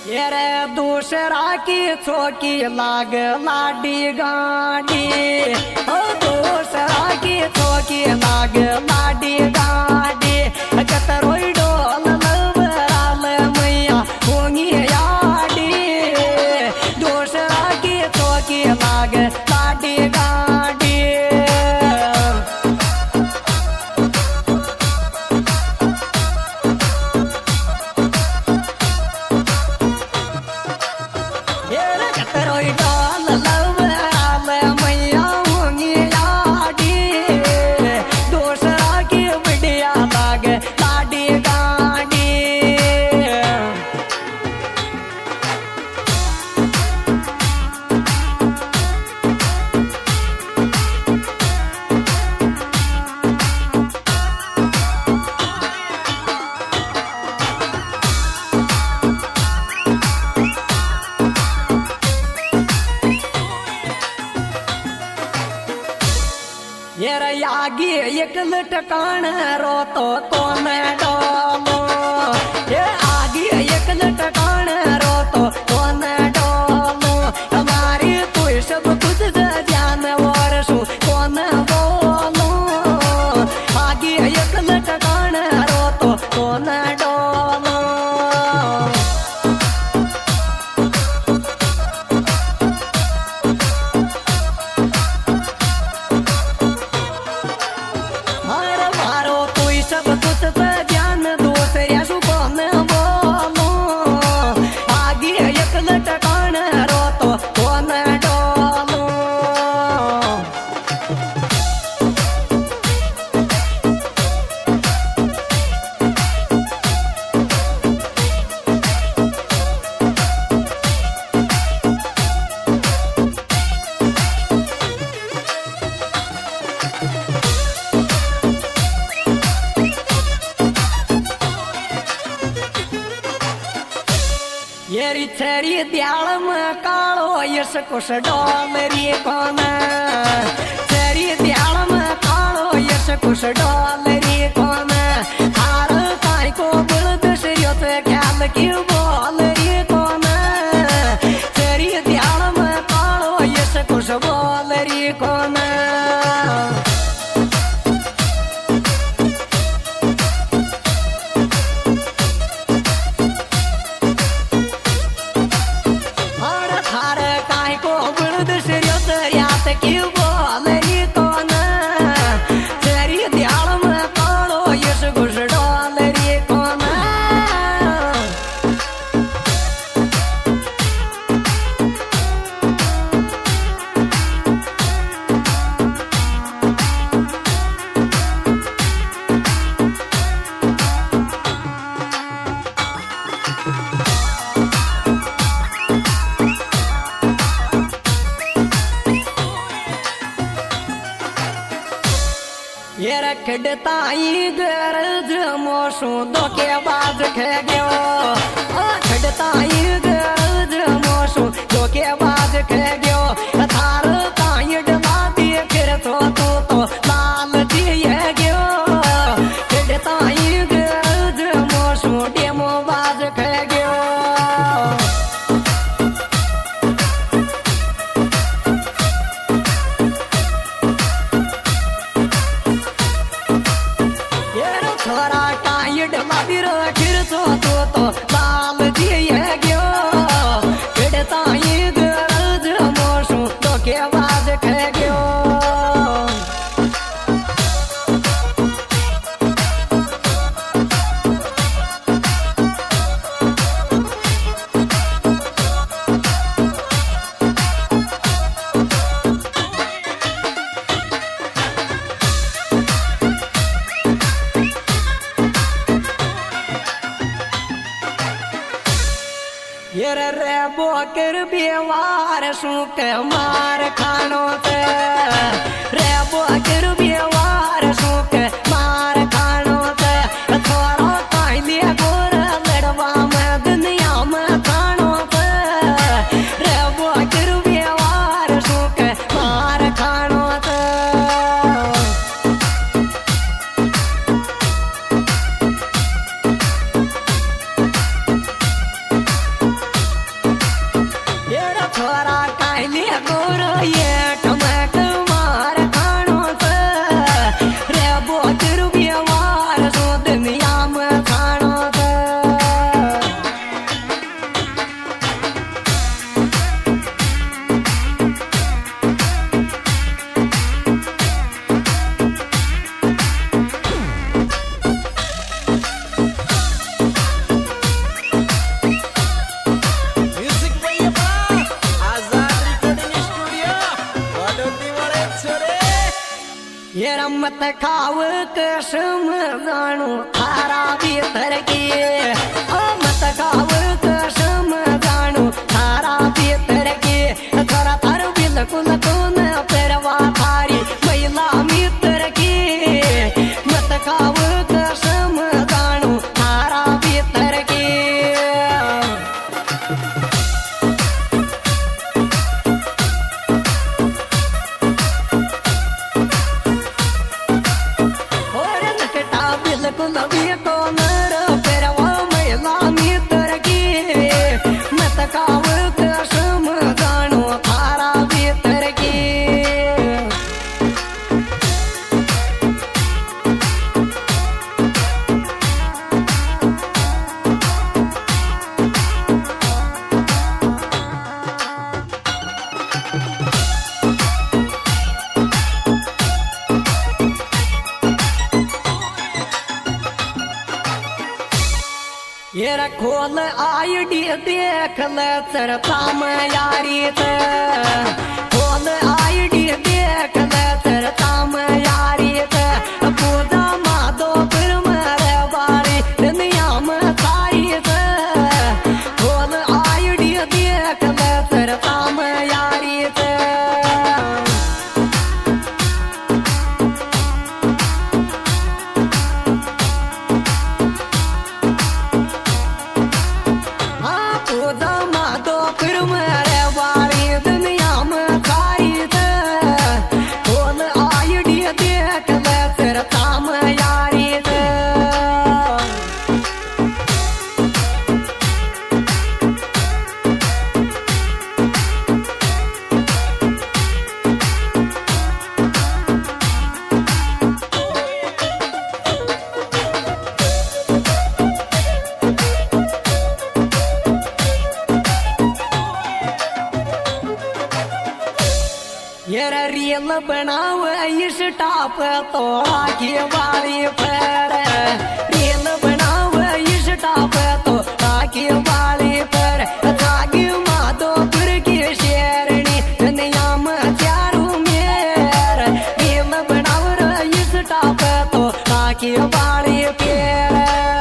ये रे दूसरा की चौकी लाग लाडी गाड़ी, ओ दूसरा की चौकी लाग लाडी गाड़ी, कतरोई डोल लवराल मैया होंगी याडी, दूसरा की चौकी लाग लाडी गाड़ी। आगे एक लटकान रो तो कौन डोलो, ये आगे एक लटकान रो तो कौन डोलो, हमारी तू सब कुछ जान वर्षो कौन बोलो, आगे एक लटकान रो तो कौन डोलो। येरी छेरी द्याल में कालो यश कुछ डॉलरी कोना, छेरी द्याल में कालो यश कुछ डॉलरी कोना, हार काय को बुलद शरियत ख्याल की बोलरी कोना, छेरी द्याल में कालो यश कुछ बोलरी कोना। ये रखड़ता ही गरज मोशू दो के बाज खे गयो, खड़ता ही गरज मोशू दो के बाज खे गयो, थार काई डला दिए फिर तो लाल दिए गयो, खड़ता ही गरज मोशू डेमो बाज खे गयो। लाल दिए गयो, खड़ता ही गरज मोशू तो के बाज खे गयो। ये रे बोकर बेवार सुख मार खानो ते, रे बोकर बेवार सुख मार खानो ते, थोड़ा काइले गोर लड़वा में दुनिया में खानो ते, रे बोकर बेवार सुख मार खानो ते। मत खाव कसम जानू थारा भीतर की मत खाव कसम जानू थारा भीतर की थोड़ा थार बिल्कुल कौन परवा थारी महिला मित्र की मत खाव कसम जानू थारा भीतर की बिल्कुल भी कौन परवा महिला मित्र की मत खाव कसम जानू थारा भीतर की ये खोल आईडी देख ले चरता में यारी खोल आईडी देख ले चरता में यारी पूजा माधो फिर मेरे बारी दुनिया में सारी खोल आईडी देख ले चरता में यारी ये रील बनाव इस टाप तो आगे वाली पर रील बनाव इस टाप तो आगे वाली पर आगे माधोपुर की शेरनी दुनिया में चारू मेर रील बनाव इस टाप तो आगे वाली पर